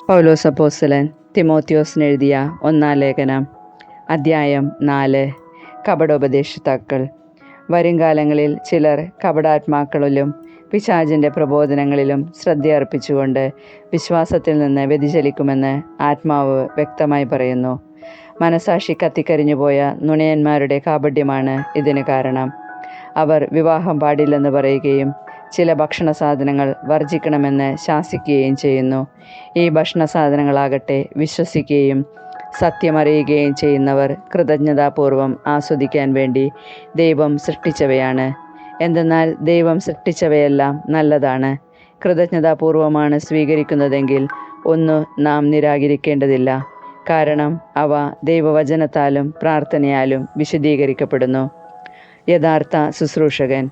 പൗലോസ് അപ്പോസ്തലൻ തിമോത്തിയോസിനെഴുതിയ ഒന്നാം ലേഖനം, അദ്ധ്യായം 4. കപടോപദേഷ്ടാക്കൾ. വരുംകാലങ്ങളിൽ ചിലർ കപടാത്മാക്കളിലും പിശാചിൻ്റെ പ്രബോധനങ്ങളിലും ശ്രദ്ധയർപ്പിച്ചുകൊണ്ട് വിശ്വാസത്തിൽ നിന്ന് വ്യതിചലിക്കുമെന്ന് ആത്മാവ് വ്യക്തമായി പറയുന്നു. മനസാക്ഷി കത്തിക്കരിഞ്ഞുപോയ നുണയന്മാരുടെ കാപട്യമാണ് ഇതിന് കാരണം. അവർ വിവാഹം പാടില്ലെന്ന് പറയുകയും ചില ഭക്ഷണ സാധനങ്ങൾ വർജിക്കണമെന്ന് ശാസിക്കുകയും ചെയ്യുന്നു. ഈ ഭക്ഷണ സാധനങ്ങളാകട്ടെ വിശ്വസിക്കുകയും സത്യമറിയുകയും ചെയ്യുന്നവർ കൃതജ്ഞതാപൂർവം ആസ്വദിക്കാൻ വേണ്ടി ദൈവം സൃഷ്ടിച്ചവയാണ്. എന്തെന്നാൽ ദൈവം സൃഷ്ടിച്ചവയെല്ലാം നല്ലതാണ്. കൃതജ്ഞതാപൂർവമാണ് സ്വീകരിക്കുന്നതെങ്കിൽ ഒന്ന് നാം നിരാകരിക്കേണ്ടതില്ല. കാരണം അവ ദൈവവചനത്താലും പ്രാർത്ഥനയാലും വിശദീകരിക്കപ്പെടുന്നു. യഥാർത്ഥ ശുശ്രൂഷകൻ.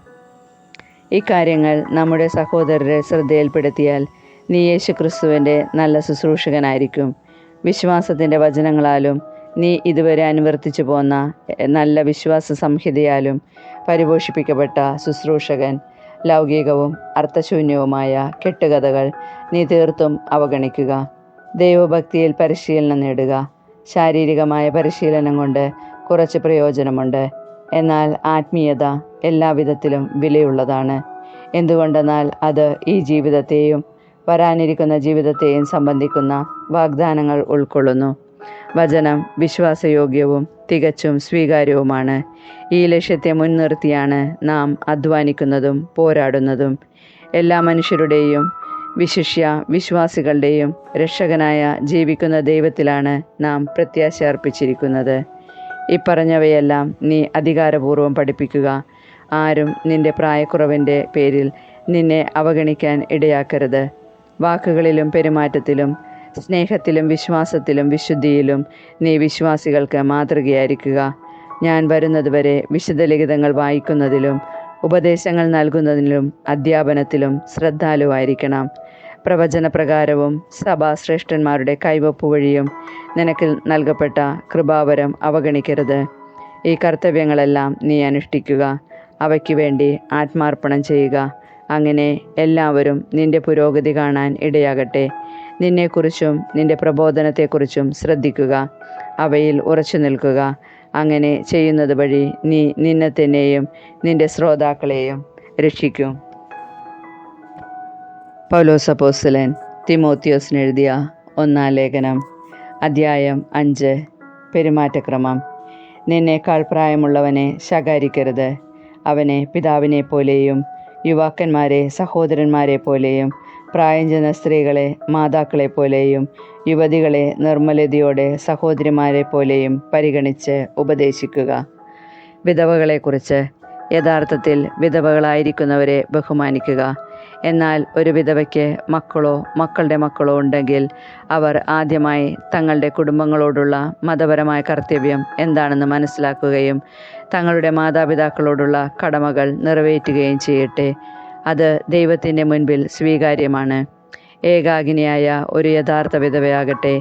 ഇക്കാര്യങ്ങൾ നമ്മുടെ സഹോദരരെ ശ്രദ്ധയിൽപ്പെടുത്തിയാൽ നീ യേശുക്രിസ്തുവിൻ്റെ നല്ല ശുശ്രൂഷകനായിരിക്കും. വിശ്വാസത്തിൻ്റെ വചനങ്ങളാലും നീ ഇതുവരെ അനുവർത്തിച്ചു പോന്ന നല്ല വിശ്വാസ സംഹിതയാലും പരിപോഷിപ്പിക്കപ്പെട്ട ശുശ്രൂഷകൻ. ലൗകികവും അർത്ഥശൂന്യവുമായ കെട്ടുകഥകൾ നീ തീർത്തും അവഗണിക്കുക. ദൈവഭക്തിയിൽ പരിശീലനം നേടുക. ശാരീരികമായ പരിശീലനം കൊണ്ട് കുറച്ച് പ്രയോജനമുണ്ട്. എന്നാൽ ആത്മീയത എല്ലാവിധത്തിലും വിലയുള്ളതാണ്. എന്തുകൊണ്ടെന്നാൽ അത് ഈ ജീവിതത്തെയും വരാനിരിക്കുന്ന ജീവിതത്തെയും സംബന്ധിക്കുന്ന വാഗ്ദാനങ്ങൾ ഉൾക്കൊള്ളുന്നു. വചനം വിശ്വാസയോഗ്യവും തികച്ചും സ്വീകാര്യവുമാണ്. ഈ ലക്ഷ്യത്തെ മുൻനിർത്തിയാണ് നാം അധ്വാനിക്കുന്നതും പോരാടുന്നതും. എല്ലാ മനുഷ്യരുടെയും വിശിഷ്യ വിശ്വാസികളുടെയും രക്ഷകനായ ജീവിക്കുന്ന ദൈവത്തിലാണ് നാം പ്രത്യാശ അർപ്പിച്ചിരിക്കുന്നത്. ഇപ്പറഞ്ഞവയെല്ലാം നീ അധികാരപൂർവം പഠിപ്പിക്കുക. ആരും നിന്റെ പ്രായക്കുറവിൻ്റെ പേരിൽ നിന്നെ അവഗണിക്കാൻ ഇടയാക്കരുത്. വാക്കുകളിലും പെരുമാറ്റത്തിലും സ്നേഹത്തിലും വിശ്വാസത്തിലും വിശുദ്ധിയിലും നീ വിശ്വാസികൾക്ക് മാതൃകയായിരിക്കുക. ഞാൻ വരുന്നതുവരെ വിശുദ്ധ ലിഖിതങ്ങൾ വായിക്കുന്നതിലും ഉപദേശങ്ങൾ നൽകുന്നതിലും അധ്യാപനത്തിലും ശ്രദ്ധാലുവായിരിക്കണം. പ്രവചനപ്രകാരവും സഭാശ്രേഷ്ഠന്മാരുടെ കൈവപ്പ് വഴിയും നിനക്ക് നൽകപ്പെട്ട കൃപാവരം അവഗണിക്കരുത്. ഈ കർത്തവ്യങ്ങളെല്ലാം നീ അനുഷ്ഠിക്കുക. അവയ്ക്ക് വേണ്ടി ആത്മാർപ്പണം ചെയ്യുക. അങ്ങനെ എല്ലാവരും നിന്റെ പുരോഗതി കാണാൻ ഇടയാകട്ടെ. നിന്നെക്കുറിച്ചും നിന്റെ പ്രബോധനത്തെക്കുറിച്ചും ശ്രദ്ധിക്കുക. അവയിൽ ഉറച്ചു നിൽക്കുക. അങ്ങനെ ചെയ്യുന്നത് വഴി നീ നിന്നെ തന്നെയും നിന്റെ ശ്രോതാക്കളെയും രക്ഷിക്കും. പൗലോസ് അപ്പോസ്തലൻ തിമോത്തിയോസിനെഴുതിയ ഒന്നാം ലേഖനം, അദ്ധ്യായം 5. പെരുമാറ്റക്രമം. നിന്നേക്കാൾ പ്രായമുള്ളവനെ ശകാരിക്കരുത്. അവനെ പിതാവിനെ പോലെയും യുവാക്കന്മാരെ സഹോദരന്മാരെ പോലെയും പ്രായം ചെന്ന സ്ത്രീകളെ മാതാക്കളെ പോലെയും യുവതികളെ നിർമ്മലതയോടെ സഹോദരിമാരെ പോലെയും പരിഗണിച്ച് ഉപദേശിക്കുക. വിധവകളെക്കുറിച്ച്. യഥാർത്ഥത്തിൽ വിധവകളായിരിക്കുന്നവരെ ബഹുമാനിക്കുക. എന്നാൽ ഒരു വിധവയ്ക്ക് മക്കളോ മക്കളുടെ മക്കളോ ഉണ്ടെങ്കിൽ അവർ ആദ്യമായി തങ്ങളുടെ കുടുംബങ്ങളോടുള്ള മതപരമായ കർത്തവ്യം എന്താണെന്ന് മനസ്സിലാക്കുകയും തങ്ങളുടെ മാതാപിതാക്കളോടുള്ള കടമകൾ നിറവേറ്റുകയും ചെയ്യട്ടെ. അത് ദൈവത്തിൻ്റെ മുൻപിൽ സ്വീകാര്യമാണ്. ഏകാകിനിയായ ഒരു യഥാർത്ഥ വിധവയാകട്ടെ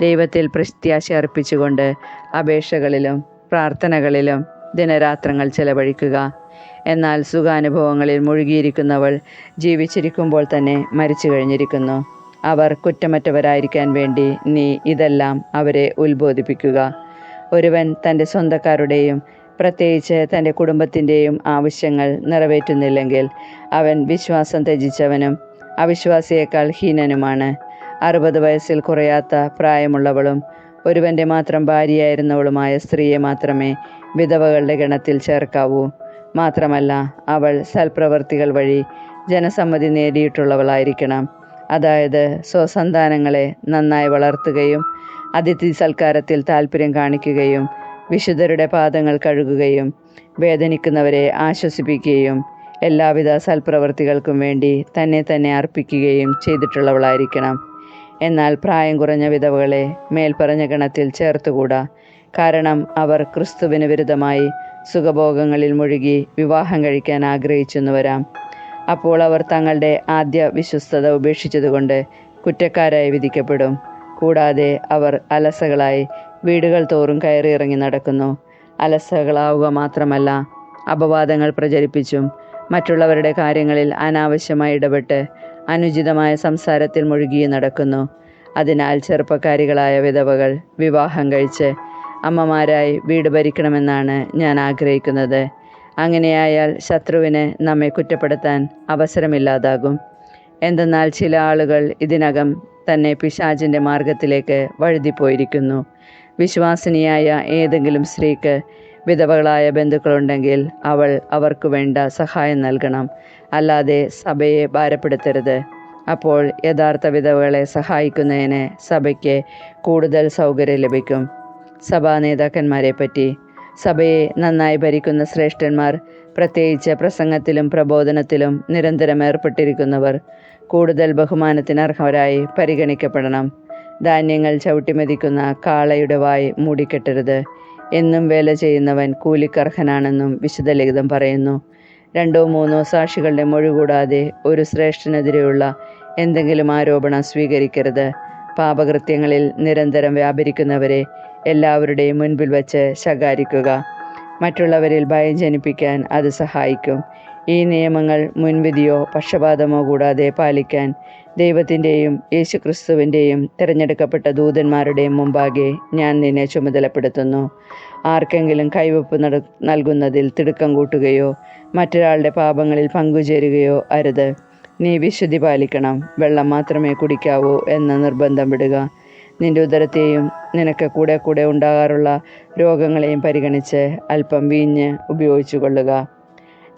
ദൈവത്തിൽ പ്രത്യാശ അർപ്പിച്ചുകൊണ്ട് അപേക്ഷകളിലും പ്രാർത്ഥനകളിലും ദിനരാത്രങ്ങൾ ചെലവഴിക്കുക. എന്നാൽ സുഖാനുഭവങ്ങളിൽ മുഴുകിയിരിക്കുന്നവൾ ജീവിച്ചിരിക്കുമ്പോൾ തന്നെ മരിച്ചു കഴിഞ്ഞിരിക്കുന്നു. അവർ കുറ്റമറ്റവരായിരിക്കാൻ വേണ്ടി നീ ഇതെല്ലാം അവരെ ഉത്ബോധിപ്പിക്കുക. ഒരുവൻ തൻ്റെ സ്വന്തക്കാരുടെയും പ്രത്യേകിച്ച് തൻ്റെ കുടുംബത്തിൻ്റെയും ആവശ്യങ്ങൾ നിറവേറ്റുന്നില്ലെങ്കിൽ അവൻ വിശ്വാസം ത്യജിച്ചവനും അവിശ്വാസിയേക്കാൾ ഹീനനുമാണ്. 60 വയസ്സിൽ കുറയാത്ത പ്രായമുള്ളവളും ഒരുവൻ്റെ മാത്രം ഭാര്യയായിരുന്നവളുമായ സ്ത്രീയെ മാത്രമേ വിധവകളുടെ ഗണത്തിൽ ചേർക്കാവൂ. മാത്രമല്ല അവൾ സൽപ്രവർത്തികൾ വഴി ജനസമ്മതി നേടിയിട്ടുള്ളവളായിരിക്കണം. അതായത് സ്വസന്താനങ്ങളെ നന്നായി വളർത്തുകയും അതിഥി സൽക്കാരത്തിൽ താല്പര്യം കാണിക്കുകയും വിശുദ്ധരുടെ പാദങ്ങൾ കഴുകുകയും വേദനിക്കുന്നവരെ ആശ്വസിപ്പിക്കുകയും എല്ലാവിധ സൽപ്രവർത്തികൾക്കും വേണ്ടി തന്നെ അർപ്പിക്കുകയും ചെയ്തിട്ടുള്ളവളായിരിക്കണം. എന്നാൽ പ്രായം കുറഞ്ഞ വിധവകളെ മേൽപ്പറഞ്ഞ ഗണത്തിൽ ചേർത്തുകൂടാ. കാരണം അവർ ക്രിസ്തുവിന് വിരുദ്ധമായി സുഖഭോഗങ്ങളിൽ മുഴുകി വിവാഹം കഴിക്കാൻ ആഗ്രഹിച്ചെന്നു വരാം. അപ്പോൾ അവർ തങ്ങളുടെ ആദ്യ വിശ്വസ്തത ഉപേക്ഷിച്ചതുകൊണ്ട് കുറ്റക്കാരായി വിധിക്കപ്പെടും. കൂടാതെ അവർ അലസകളായി വീടുകൾ തോറും കയറിയിറങ്ങി നടക്കുന്നു. അലസകളാവുക മാത്രമല്ല അപവാദങ്ങൾ പ്രചരിപ്പിച്ചും മറ്റുള്ളവരുടെ കാര്യങ്ങളിൽ അനാവശ്യമായി ഇടപെട്ട് അനുചിതമായ സംസാരത്തിൽ മുഴുകി നടക്കുന്നു. അതിനാൽ ചെറുപ്പക്കാരികളായ വിധവകൾ വിവാഹം കഴിച്ച് അമ്മമാരായി വീട് ഭരിക്കണമെന്നാണ് ഞാൻ ആഗ്രഹിക്കുന്നത്. അങ്ങനെയായാൽ ശത്രുവിന് നമ്മെ കുറ്റപ്പെടുത്താൻ അവസരമില്ലാതാകും. എന്തെന്നാൽ ചില ആളുകൾ ഇതിനകം തന്നെ പിശാചിൻ്റെ മാർഗത്തിലേക്ക് വഴുതിപ്പോയിരിക്കുന്നു. വിശ്വാസിനിയായ ഏതെങ്കിലും സ്ത്രീക്ക് വിധവകളായ ബന്ധുക്കളുണ്ടെങ്കിൽ അവൾ അവർക്ക് വേണ്ട സഹായം നൽകണം, അല്ലാതെ സഭയെ ഭാരപ്പെടുത്തരുത്. അപ്പോൾ യഥാർത്ഥ വിധവകളെ സഹായിക്കുന്നതിന് സഭയ്ക്ക് കൂടുതൽ സൗകര്യം ലഭിക്കും. സഭാ നേതാക്കന്മാരെ പറ്റി: സഭയെ നന്നായി ഭരിക്കുന്ന ശ്രേഷ്ഠന്മാർ, പ്രത്യേകിച്ച് പ്രസംഗത്തിലും പ്രബോധനത്തിലും നിരന്തരം ഏർപ്പെട്ടിരിക്കുന്നവർ, കൂടുതൽ ബഹുമാനത്തിനർഹരായി പരിഗണിക്കപ്പെടണം. ധാന്യങ്ങൾ ചവിട്ടിമെതിക്കുന്ന കാളയുടെ വായ് മൂടിക്കെട്ടരുത്. എന്നും വേല ചെയ്യുന്നവൻ കൂലിക്കർഹനാണെന്നും വിശുദ്ധ ലിഖിതം പറയുന്നു. 2-3 സാക്ഷികളുടെ മൊഴി കൂടാതെ ഒരു ശ്രേഷ്ഠനെതിരെയുള്ള എന്തെങ്കിലും ആരോപണം സ്വീകരിക്കരുത്. പാപകൃത്യങ്ങളിൽ നിരന്തരം വ്യാപരിക്കുന്നവരെ എല്ലാവരുടെയും മുൻപിൽ വച്ച് ശകാരിക്കുക. മറ്റുള്ളവരിൽ ഭയം ജനിപ്പിക്കാൻ അത് സഹായിക്കും. ഈ നിയമങ്ങൾ മുൻവിധിയോ പക്ഷപാതമോ കൂടാതെ പാലിക്കാൻ ദൈവത്തിൻ്റെയും യേശുക്രിസ്തുവിൻ്റെയും തിരഞ്ഞെടുക്കപ്പെട്ട ദൂതന്മാരുടെയും മുമ്പാകെ ഞാൻ നിന്നെ ചുമതലപ്പെടുത്തുന്നു. ആർക്കെങ്കിലും കൈവപ്പ് നൽകുന്നതിൽ തിടുക്കം കൂട്ടുകയോ മറ്റൊരാളുടെ പാപങ്ങളിൽ പങ്കുചേരുകയോ അരുത്. നീ വിശുദ്ധി പാലിക്കണം. വെള്ളം മാത്രമേ കുടിക്കാവൂ എന്ന നിർബന്ധം വിടുക. നിന്റെ ഉദരത്തെയും നിനക്ക് കൂടെ കൂടെ ഉണ്ടാകാറുള്ള രോഗങ്ങളെയും പരിഗണിച്ച് അല്പം വീഞ്ഞ് ഉപയോഗിച്ചു കൊള്ളുക.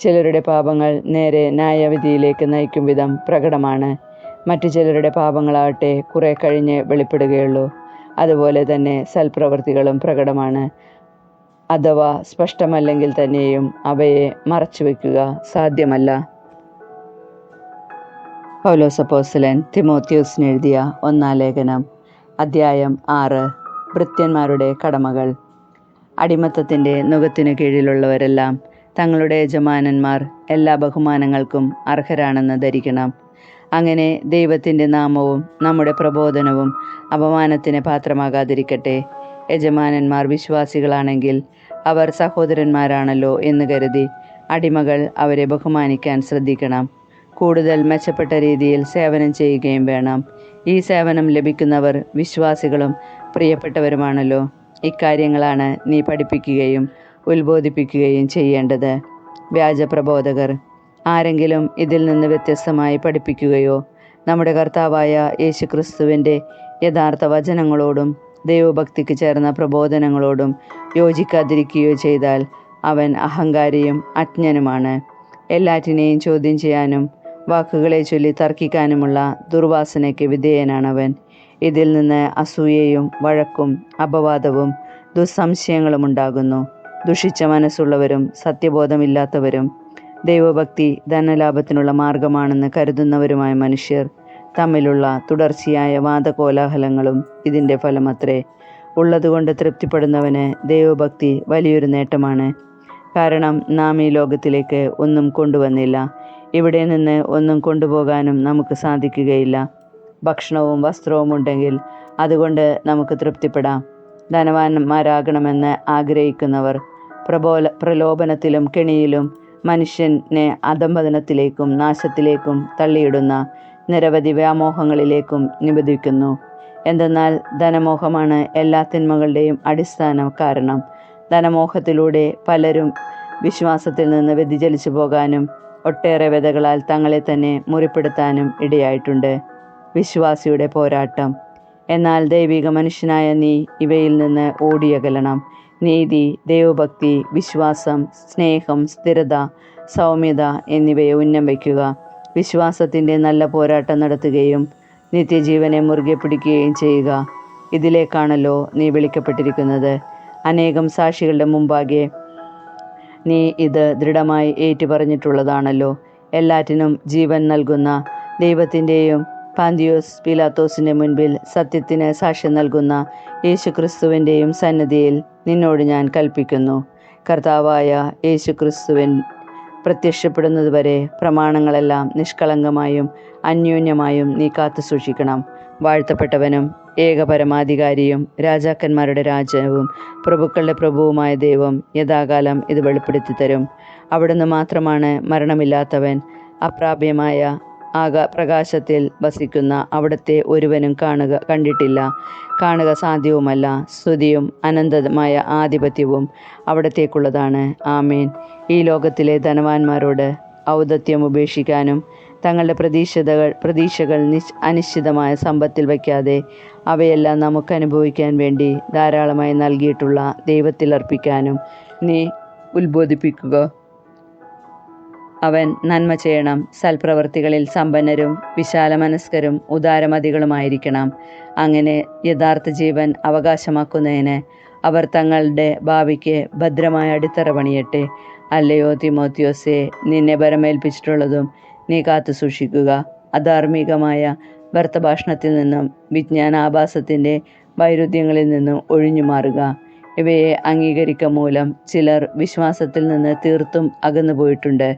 ചിലരുടെ പാപങ്ങൾ നേരെ ന്യായവിധിയിലേക്ക് നയിക്കും വിധം പ്രകടമാണ്. മറ്റു ചിലരുടെ പാപങ്ങളാകട്ടെ കുറെ കഴിഞ്ഞ് വെളിപ്പെടുകയുള്ളൂ. അതുപോലെ തന്നെ സൽപ്രവൃത്തികളും പ്രകടമാണ്. അഥവാ സ്പഷ്ടമല്ലെങ്കിൽ തന്നെയും അവയെ മറച്ചുവെക്കുക സാധ്യമല്ല. പൗലോസ് അപ്പോസ്തലൻ തിമോത്തിയോസിന് എഴുതിയ 1-ാം ലേഖനം, അദ്ധ്യായം 6. ഭൃത്യന്മാരുടെ കടമകൾ. അടിമത്തത്തിൻ്റെ നുകത്തിനു കീഴിലുള്ളവരെല്ലാം തങ്ങളുടെ യജമാനന്മാർ എല്ലാ ബഹുമാനങ്ങൾക്കും അർഹരാണെന്ന് ധരിക്കണം. അങ്ങനെ ദൈവത്തിൻ്റെ നാമവും നമ്മുടെ പ്രബോധനവും അപമാനത്തിന് പാത്രമാകാതിരിക്കട്ടെ. യജമാനന്മാർ വിശ്വാസികളാണെങ്കിൽ അവർ സഹോദരന്മാരാണല്ലോ എന്ന് കരുതി അടിമകൾ അവരെ ബഹുമാനിക്കാൻ ശ്രദ്ധിക്കണം. കൂടുതൽ മെച്ചപ്പെട്ട രീതിയിൽ സേവനം ചെയ്യുകയും വേണം. ഈ സേവനം ലഭിക്കുന്നവർ വിശ്വാസികളും പ്രിയപ്പെട്ടവരുമാണല്ലോ. ഇക്കാര്യങ്ങളാണ് നീ പഠിപ്പിക്കുകയും ഉത്ബോധിപ്പിക്കുകയും ചെയ്യേണ്ടത്. വ്യാജപ്രബോധകർ ആരെങ്കിലും ഇതിൽ നിന്ന് വ്യത്യസ്തമായി പഠിപ്പിക്കുകയോ നമ്മുടെ കർത്താവായ യേശുക്രിസ്തുവിൻ്റെ യഥാർത്ഥ വചനങ്ങളോടും ദൈവഭക്തിക്ക് ചേർന്ന പ്രബോധനങ്ങളോടും യോജിക്കാതിരിക്കുകയോ ചെയ്താൽ അവൻ അഹങ്കാരിയും അജ്ഞനുമാണ്. എല്ലാറ്റിനെയും ചോദ്യം ചെയ്യാനും വാക്കുകളെ ചൊല്ലി തർക്കിക്കാനുമുള്ള ദുർവാസനയ്ക്ക് വിധേയനാണവൻ. ഇതിൽ നിന്ന് അസൂയയും വഴക്കും അപവാദവും ദുസ്സംശയങ്ങളും ഉണ്ടാകുന്നു. ദുഷിച്ച മനസ്സുള്ളവരും സത്യബോധമില്ലാത്തവരും ദൈവഭക്തി ധനലാഭത്തിനുള്ള മാർഗമാണെന്ന് കരുതുന്നവരുമായ മനുഷ്യർ തമ്മിലുള്ള തുടർച്ചയായ വാദകോലാഹലങ്ങളും ഇതിൻ്റെ ഫലമത്രേ. ഉള്ളതുകൊണ്ട് തൃപ്തിപ്പെടുന്നവന് ദൈവഭക്തി വലിയൊരു നേട്ടമാണ്. കാരണം നാം ഈ ലോകത്തിലേക്ക് ഒന്നും കൊണ്ടുവന്നില്ല, ഇവിടെ നിന്ന് ഒന്നും കൊണ്ടുപോകാനും നമുക്ക് സാധിക്കുകയില്ല. ഭക്ഷണവും വസ്ത്രവും ഉണ്ടെങ്കിൽ അതുകൊണ്ട് നമുക്ക് തൃപ്തിപ്പെടാം. ധനവാന്മാരാകണമെന്ന് ആഗ്രഹിക്കുന്നവർ പ്രലോഭനത്തിലും കെണിയിലും മനുഷ്യനെ അധംപതനത്തിലേക്കും നാശത്തിലേക്കും തള്ളിയിടുന്ന നിരവധി വ്യാമോഹങ്ങളിലേക്കും നിബന്ധിക്കുന്നു. എന്തെന്നാൽ ധനമോഹമാണ് എല്ലാ തിന്മകളുടെയും അടിസ്ഥാന കാരണം. ധനമോഹത്തിലൂടെ പലരും വിശ്വാസത്തിൽ നിന്ന് വ്യതിചലിച്ചു പോകാനും ഒട്ടേറെ വ്യതകളാൽ തങ്ങളെ തന്നെ മുറിപ്പെടുത്താനും ഇടയായിട്ടുണ്ട്. വിശ്വാസിയുടെ പോരാട്ടം. എന്നാൽ ദൈവിക മനുഷ്യനായ നീ ഇവയിൽ നിന്ന് ഓടിയകലണം. നീതി, ദൈവഭക്തി, വിശ്വാസം, സ്നേഹം, സ്ഥിരത, സൗമ്യത എന്നിവയെ ഉന്നം വയ്ക്കുക. വിശ്വാസത്തിൻ്റെ നല്ല പോരാട്ടം നടത്തുകയും നിത്യജീവനെ മുറുകെ പിടിക്കുകയും ചെയ്യുക. ഇതിലേക്കാണല്ലോ നീ വിളിക്കപ്പെട്ടിരിക്കുന്നത്. അനേകം സാക്ഷികളുടെ മുമ്പാകെ നീ ഇത് ദൃഢമായി ഏറ്റുപറഞ്ഞിട്ടുള്ളതാണല്ലോ. എല്ലാറ്റിനും ജീവൻ നൽകുന്ന ദൈവത്തിൻ്റെയും പാന്തിയോസ് പീലാത്തോസിൻ്റെ മുൻപിൽ സത്യത്തിന് സാക്ഷ്യം നൽകുന്ന യേശുക്രിസ്തുവിൻ്റെയും സന്നിധിയിൽ നിന്നോട് ഞാൻ കൽപ്പിക്കുന്നു. കർത്താവായ യേശുക്രിസ്തുവിൻ പ്രത്യക്ഷപ്പെടുന്നതുവരെ പ്രമാണങ്ങളെല്ലാം നിഷ്കളങ്കമായും അന്യോന്യമായും നീ കാത്തു സൂക്ഷിക്കണം. വാഴ്ത്തപ്പെട്ടവനും ഏകപരമാധികാരിയും രാജാക്കന്മാരുടെ രാജാവും പ്രഭുക്കളുടെ പ്രഭുവുമായ ദൈവം യഥാകാലം ഇത് വെളിപ്പെടുത്തി തരും. അവിടുന്ന് മാത്രമാണ് മരണമില്ലാത്തവൻ. അപ്രാപ്യമായ പ്രകാശത്തിൽ വസിക്കുന്ന അവിടുത്തെ ഒരുവനും കണ്ടിട്ടില്ല, കാണുക സാധ്യവുമല്ല. സ്തുതിയും അനന്തമായ ആധിപത്യവും അവിടത്തേക്കുള്ളതാണ്. ആമേൻ. ഈ ലോകത്തിലെ ധനവാന്മാരോട് ഔദത്യം ഉപേക്ഷിക്കാനും തങ്ങളുടെ പ്രതീക്ഷകൾ അനിശ്ചിതമായ സമ്പത്തിൽ വയ്ക്കാതെ അവയെല്ലാം നമുക്ക് അനുഭവിക്കാൻ വേണ്ടി ധാരാളമായി നൽകിയിട്ടുള്ള ദൈവത്തിൽ അർപ്പിക്കാനും നീ ഉത്ബോധിപ്പിക്കുക. അവൻ നന്മ ചെയ്യണം, സൽപ്രവർത്തികളിൽ സമ്പന്നരും വിശാലമനസ്കരും ഉദാരമതികളുമായിരിക്കണം. അങ്ങനെ യഥാർത്ഥ ജീവൻ അവകാശമാക്കുന്നതിന് അവർ തങ്ങളുടെ ഭാവിക്ക് ഭദ്രമായ അടിത്തറ പണിയട്ടെ. അല്ലയോ തിമോത്തിയോസേ, നിന്നെ ഭരമേൽപ്പിച്ചിട്ടുള്ളതും നീ കാത്തു സൂക്ഷിക്കുക. അധാർമികമായ വ്യർത്ഥഭാഷണത്തിൽ നിന്നും വിജ്ഞാനാഭാസത്തിൻ്റെ വൈരുദ്ധ്യങ്ങളിൽ നിന്നും ഒഴിഞ്ഞു മാറുക. ഇവയെ അംഗീകരിക്കുക മൂലം ചിലർ വിശ്വാസത്തിൽ നിന്ന് തീർത്തും അകന്നു പോയിട്ടുണ്ട്.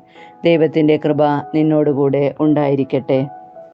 ദൈവത്തിൻ്റെ കൃപ നിന്നോടുകൂടെ ഉണ്ടായിരിക്കട്ടെ.